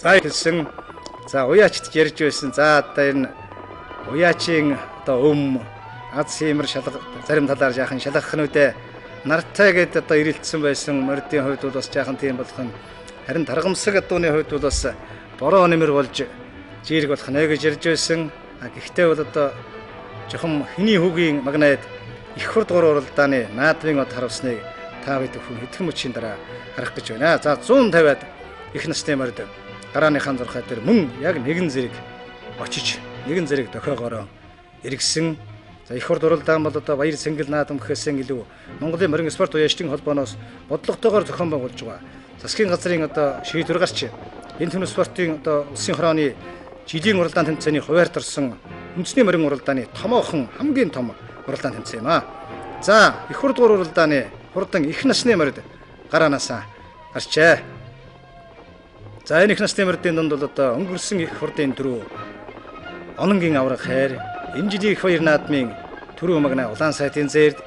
За хэлсэн. За уяачд ярьж байсан. За одоо энэ уяачийн одоо аз хиймэр шалга зарим талаар жаахан шалгахнуудэ нартай гэдээ одоо ирэлтсэн байсан мордын хувьд бол бас жаахан тийм болох нь харин таргамсаг адууны хувьд бол бас бороо нэмэр болж жирэг болох нэ гэж ярьж байсан. Гэхдээ бол одоо жоохон хиний хүүгийн магнайд их хурд гур уралдааны наадмын од харуулсныг та бид хүн хэдхэн мөчийн дараа харах гэж байна. За 150-аад их насны морд гарааныхаа зурхай дээр мөн яг нэгэн зэрэг очиж нэгэн зэрэг дохиогоороо эргэсэн. За их хурд уралдаан бол одоо баяр сэнгэл наадам гэхээс илүү Монголын морин спорт уяачдын холбооноос бодлоготойгоор зохион байгуулж байгаа. Засгийн газрын одоо шийдвэр гарч энэ түнэс спортын одоо улсын хорооны жилийн уралдаан тэмцээний хуваарьд орсон үндэсний морин уралдааны томоохон хамгийн том уралдаан тэмцээн юм аа. За их хурд уралдааны хурдан их насны морд гараанаасаа гарчээ. За энэ их насны мордын дунд бол одоо өнгөрсөн их хурдын түрүү ононгийн авраг хайр энэ жилийн их баяр наадмын түрүү магнаа Улаан сайтын зээрд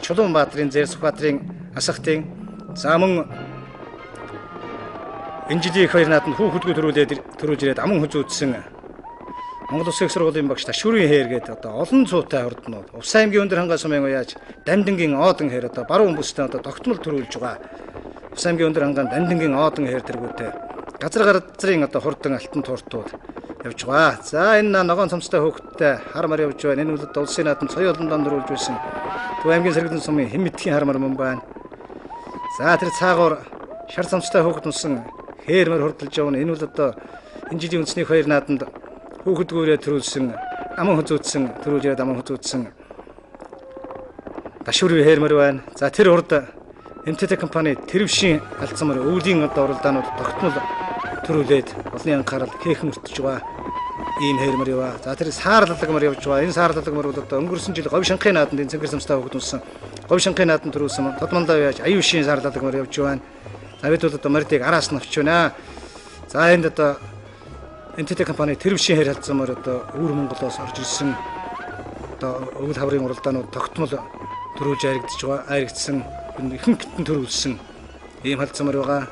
Чулуунбаатарын зээр Сүхбаатарын асхтын за мөн энэ жилийн их баяр наадманд хүүхдгүү төрүүлж ирээд аман хүзүүдсэн Монгол Улсын их сургуулийн багш Ташүрийн хээр гэдэг одоо олон цуутай хурднууд Увс аймгийн өндөр хангай сумын уяаж Дандингийн Оодон хээр одоо баруун бүстэй одоо тогтмол төрүүлж байгаа. Увс аймгийн өндөр хангай Дандингийн Оодон хээр тэргүүтэй газрын одоо хурдан алтан тууртууд явж байгаа. За энэ ногоон цамцтай хөөгттэй хармар явж байна. Энэ бол одоо улсын наадамд соёо олондон төрүүлж байсан. Төв аймгийн сэргэлэн сумын хэн мэдхийн хармар мөн байна. За тэр цаагуур шар цамцтай хөөгт унсан хээрмэр хурдалж явна. Энэ бол одоо энэ жилийн үндэсний баяр наадамд хүүхдгүүрээ төрүүлсэн аман хүзүүдсэн төрүүлж яваад аман хүзүүдсэн Ташүрийн хээрмэр байна. За тэр урд МТТ компани тэрвшийн алдсан мөр өвлийн одоо уралдаанууд тогтмол төрүүлээд олонний анхаарал хийх мөртөж байгаа ийм хээрмэр яваа. За тэр саарлалаг мөр явж байгаа. Энэ саарлалаг мөр бол одоо өнгөрсөн жил говь шанхын наадамд энэ цэнгэр самстай хөгдүүлсэн говь шанхын наадамд төрүүлсэн тодмондоо яаж аюушийн саарлалаг мөр явж байна. За бид бол одоо мордыг араас нь авч байна. За энд одоо МТТ компани тэрвшийн хэр алдсан мөр одоо өвөр Монголоос орж ирсэн одоо өвөл хаврын уралдаанууд тогтмол төрүүлж аярагдсан ихэнх гитэн төрүүлсэн ийм халдсан мөр байгаа.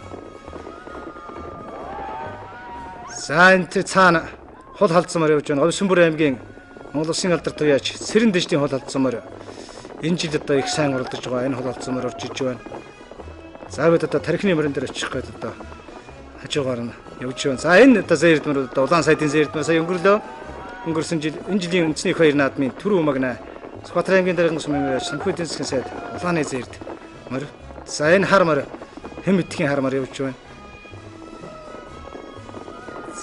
За энэ цаана хол халдсан мөр явж байна. Говьсөнбөр аймгийн Монгол Улсын алдарт уяач Сэрэн дэждийн хол халдсан мөр энэ жил одоо их сайн уралдаж байгаа. Энэ хол халдсан мөр орж иж байна. За бид одоо тархины мөрөн дээр очих гээд одоо хажуугаар нь явж байна. За энэ одоо зээрд мөр одоо Улаан сайтын зээрд мөр сая өнгөрсөн жил энэ жилийн үндэсний их баяр наадмын түрүү магнаа Сүхбаатар аймгийн даргын сумын уяач санхүү эдийн засгийн сайд Улааны зээрд мөр. За энэ хармар хэн мэдхийн хармар явж байна.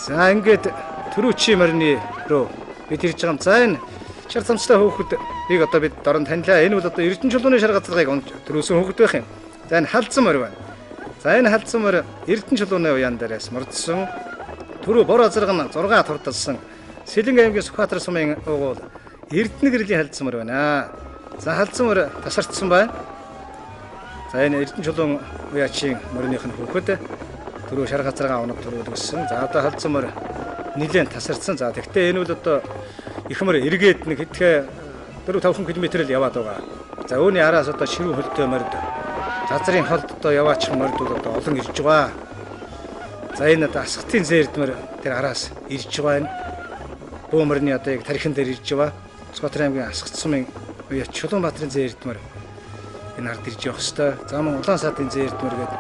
За ингээд төрүүчийн морины руу бид ирж байгаа юм. За энэ шар цамцтай хүүхдийг одоо бид дорн танилаа. Энэ бол одоо Эрдэнэ чулууны шар газаргыг төрүүлсэн хүүхд байх юм. За энэ халдсан мор байна. За энэ халдсан мор Эрдэнэ чулууны уяан дээрээс мордсон. Түрүү бор азарга нь 6 турдалсан. Сэлэнг аймгийн Сүхбаатар сумын угуул Эрдэнэ гэрлийн халдсан мор байна. За халдсан мор тасардсан байна. За энэ Эрдэнэ чулуун уяачийн морных нь хүүхэд түрүү шар газарга оног төрүүлсэн. За одоо халдсан мор нэлээд тасардсан. За тэгвэл энэ бол одоо их мөр эргээд нэг хэдхэ 4-5 км л яваад байгаа. За үүний араас одоо ширүү хөлтэй морд газрын холд одоо яваачих морд бол одоо олон ирж байгаа. За энэ одоо асхтын зээрд мөр тэр араас ирж байгаа энэ буу морны одоо яг тархин дээр ирж байгаа. Сүхбаатар аймгийн асхт сумын уяач Чулуунбаатарын зээрд мөр энэ ард ирж явах хэвээр. За мөн Улаан сайтын зээрд мөр гээд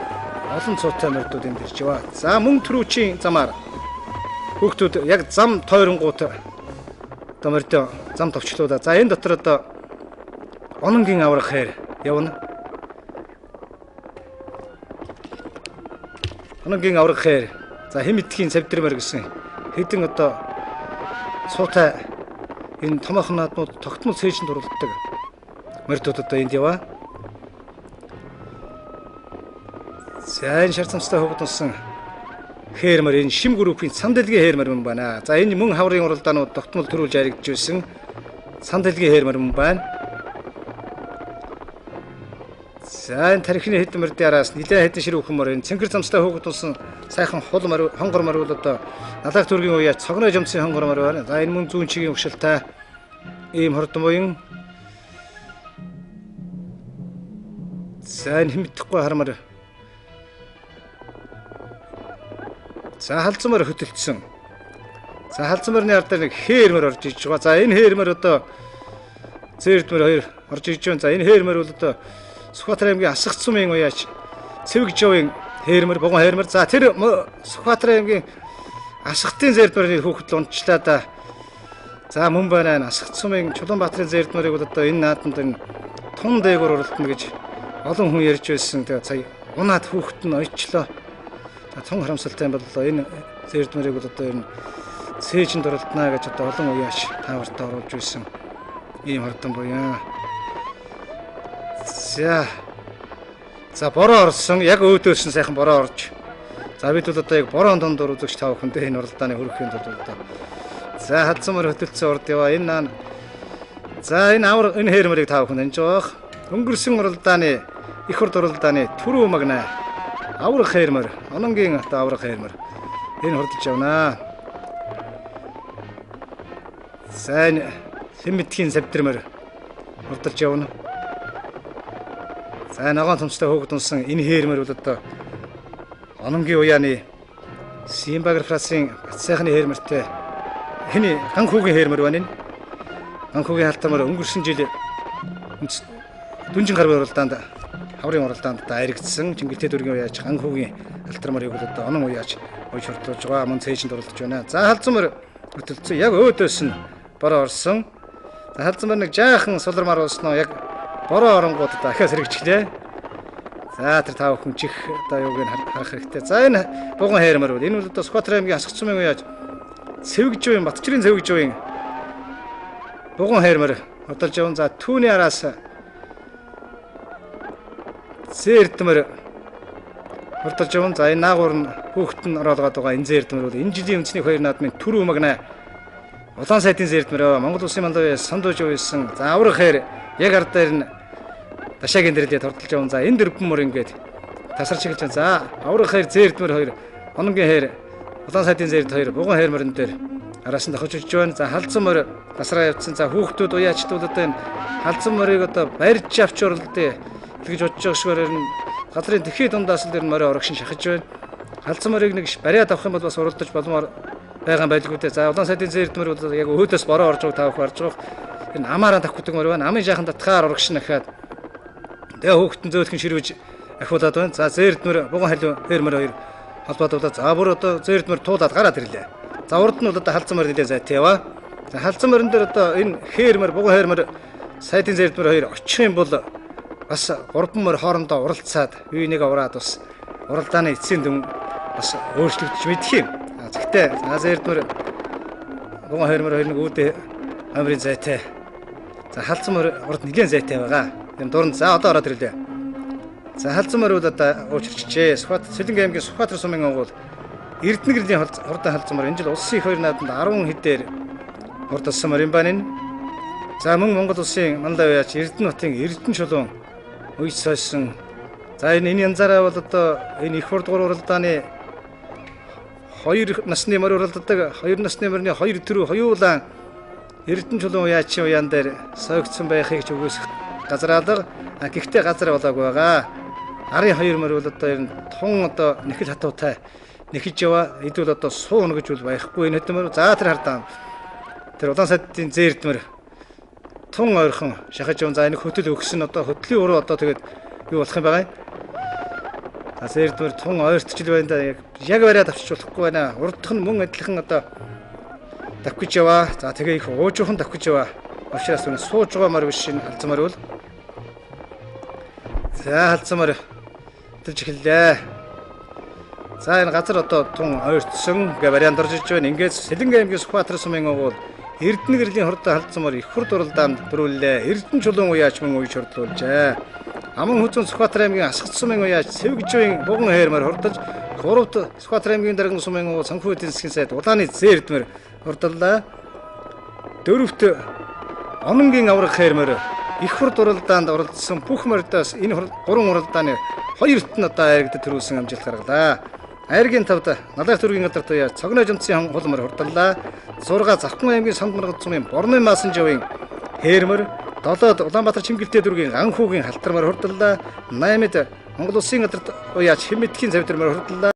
олон цуутай мордууд энд ирж байгаа. За мөн түрүүчийн замаар хүүхдүүд яг зам тойронгууд одоо мордоо зам товчлуулаа. За энэ дотор одоо ононгийн аврах хайр явна. Ононгийн аврах хайр. За хэн мэдхийн савдрмар гэсэн хэдэн одоо цуутай энэ томоохон наадмууд тогтмол цээжинд уралддаг мордууд одоо энд яваа. За энэ шар цамцтай хөгдсөн хээрмэр энэ шим группийн цан дэлгийн хээрмэр мөн байна. За энэ мөн хаврын уралдаанууд тогтмол төрүүлж аярагдж байсан цан дэлгийн хээрмэр мөн байна. За энэ тархины хэдэн мордын араас нэлээд хэдэн ширүү хүмүүр энэ цэнгэр цамцтай хөгдсөн сайхан хол мор хонгор мор бол одоо налах төргийн уяач цогноо жамсын хонгор мор байна. За энэ мөн зүүн чигийн өгшөлтэй ийм хурдан буян. За энэ хэмтгэхгүй хармар За халзмаар хөдөлсөн. За халзмаарны ардаар нэг хээрмөр орж иж байгаа. За энэ хээрмөр одоо зээрдмөр хоёр орж иж байна. За энэ хээрмөр бол одоо Сүхбаатар аймгийн Асах цумын уяач Цэвэг Жовын хээрмөр, Буган хээрмөр. За тэр Сүхбаатар аймгийн Асахтын зээрдмөрийн хүүхэд унчлаа да. За мөн байна. Асах цумын Чулуунбаатарын зээрдмөрийг бол одоо энэ наадамд энэ тун дээгүүр уралдана гэж олон хүн ярьж байсан. Тэгээ сая унаад хүүхэд нь ойчлоо. За тун харамсалтай юм бол энэ зээрдмөрийг бол одоо энэ цээжинд уралдана гэж одоо олон уяач таавартаа оруулж байсан. Ийм хурдан буяа. За бороо орсон. Яг өөдөөс нь сайхан бороо орж. За бид бол одоо яг бороон дундуур үзэгч тав хүндээ энэ уралдааны хүрэхийн тулд одоо. За халзмаар хөдөлсөн урд яваа. Энэ наан. За энэ авар энэ хээрмэрийг тав хүн анж байгаа. Өнгөрсөн уралдааны их хурд уралдааны түрүү магна. Аврах хээрмэр. Ононгийн одоо аврах хээрмэр. Энэ хурдж явнаа. За энэ Лимитгийн савдрмэр хурдж явна. За ногоон төмстэй хөөгд унсан энэ хээрмэр бол одоо Ононгийн уяаны Симбагр фрасын Бацсайхны хээрмэртэй хэний Ганхүүгийн хээрмэр байна энэ. Ганхүүгийн халтмаар өнгөрсөн жил Дүнжин гарбын уралдаанд хаврын уралдаанд дайрагдсан Чингэлтэй дүргийн уяач Ганхүүгийн халтмаарыг бол одоо онон уяач ууж хурдуулж байгаа мөн цээжинд уралдаж байна. За халзмаар хөтөлцсөн яг өөдөөс нь бороо орсон. За халзмаар нэг жаахан сулармаар ууснаа яг бороо оронгууд дахиад сэргичлээ. За тэр тав хүн чих одоо юуг нь харах хэрэгтэй. За энэ Буган хээрмэр бол энэ бол одоо Сүхбаатар аймгийн Асах цумын уяач Цэвэг Жовын Батчрын Цэвэг Жовын Буган хээрмэр одолж явна. За түүний араас зээрдмэр одолж явна. За энэ наагур нь хүүхэд нь ороолгоод байгаа энэ зээрдмэр бол энэ жилийн үндэсний хоёр наадмын түрүү магна. Улаан сайдын зээрдмэр Монгол Улсын мандуй сандууж явсан. За аврах хээр яг ард дээр нь Дашаагийн дэрлээд хурдалж явна. За энэ дөрвөн мөр ингээд тасарч эхэлж байна. За аврах хээр зээрдмэр хоёр, ононгийн хээр, улаан сайдын зээрд хоёр, Буган хээрмэрэн дээр араас нь давхиж өгч байна. За халзан мөр тасраа явцсан. За хүүхдүүд уяачдууд одоо энэ халзан мөрийг одоо барьж авч уралдаа гэж бодож байгаа шигээр нь газрын тэхий дундаас л ер нь морь орогшин шахаж байна. Халзан мөрийг нэг бариад авах юм бол бас уралдаж боломоор байгаа байлгүй дээ. За улаан сайдын зээрдмэр бол яг өөдөөс бороо орж байгаа таах харж байгаа. Энэ амаараа давхдаг мөр байна. Амын жаахан татгаар урагшин ахаад тэгээ хүүхдэн зөөлхөн ширвэж ахиулаад байна. За зээрдмэр Буган хээрмэр хоёр холбоодуулаад за бүр одоо зээрдмэр туулаад гараад ирлээ. За урд нь бол одоо халзан мөр нэлээд зайтай яваа. За халзан мөрөн дээр одоо энэ хээрмэр Буган хээрмэр сайдын зээрдмэр хоёр очих юм бол бас гурван мөр хоорондоо уралцаад бие нэг авраад бас уралдааны эцсийн дүн бас өөрчлөгдөж мэдх юм. Гэхдээ за зээрдмэр Буган хээрмэр хоёр нэг үүдээ амрын зайтай. За халзан мөр урд нэлээд зайтай байгаа. Энэ дуранд за одоо ороод ирлээ. За халзан мөр бол одоо уучирчжээ. Сэлэнгэ аймгийн Сүхбаатар сумын агуул Эрдэнэ гэрлийн хурдан халзан мөр энэ жил улсын их хоёр наадамд 10 хэдээр хурдалсан мөр юм байна энэ. За мөн Монгол улсын мандуй уяач Эрдэнэ хотын Эрдэнэ чулуун үйс сойсон. За энэ янзаараа бол одоо энэ их хурд уралдааны 2 насны мөр уралддаг 2 насны мөрний 2 төрөө хоёулаа Эрдэнэ чулуун уяачийн уяан дээр сойгдсон байхыг ч үгүйсэх газар алга. Гэхдээ газар болоогүй байгаа. Арын 2 мөр бол одоо энэ тун одоо нэхэл хатуутай нэхэж яваа. Эдвэл одоо сууна гэж бол байхгүй энэ хөдөлмөр. За тэр хардаа тэр улаан сайдын зээрдмэр тун ойрхон шахаж явна. За энэ хөтөл өгсөн одоо хөтлийн уруу одоо тэгээд юу болох юм байгаа юм. За зээрдмэр тун ойртчил байна да яг бариад авчиж болохгүй байна. Урдх нь мөн адилхан одоо давхиж яваа. За тэгээ их уужуухан давхиж яваа. Учраас үнэ сууж байгаа мөр биш энэ халзан мөр бол. За халзан мөр тэлж эхэллээ. За энэ газар одоо тун ойртсон гэ вариант орж иж байна. Ингээд Сэлэнгэ аймгийн Сүхбаатар сумын агуул Эрдэнэ гэрлийн хурдан халзан мөр их хурд уралдаанд дөрвөллээ. Эрдэнэ чулуун уяач мөн үйж хурдлуулжээ. Аман хүзүүн Сүхбаатар аймгийн Асах сумын уяач Цэвэг Жовын Буган хээрмэр хурдалж 3-т Сүхбаатар аймгийн дарган сумын агуул санхүү эдийн засгийн сайд улааны зээрдмэр хурдаллаа. 4-т Ононгийн аврах хээрмэр их хурд уралдаанд оролцсон бүх мордоос энэ 3 уралдааны 2-т нь одоо айрагд төрүүлсэн амжилт гаргалаа. Айргийн 5-д Налах төргийн газар туяа Цогноо жимцгийн хулмар хурдаллаа. 6 Завхан аймгийн Сонд маргад сумын Борны Маасан Жовын хээрмэр 7-д Улаанбаатар Чингэлтэй дүргийн Ганхүүгийн халтармаар хурдаллаа. 8-д Монгол Улсын газар уяач Хэмэтгэхийн цавдрмаар хурдаллаа.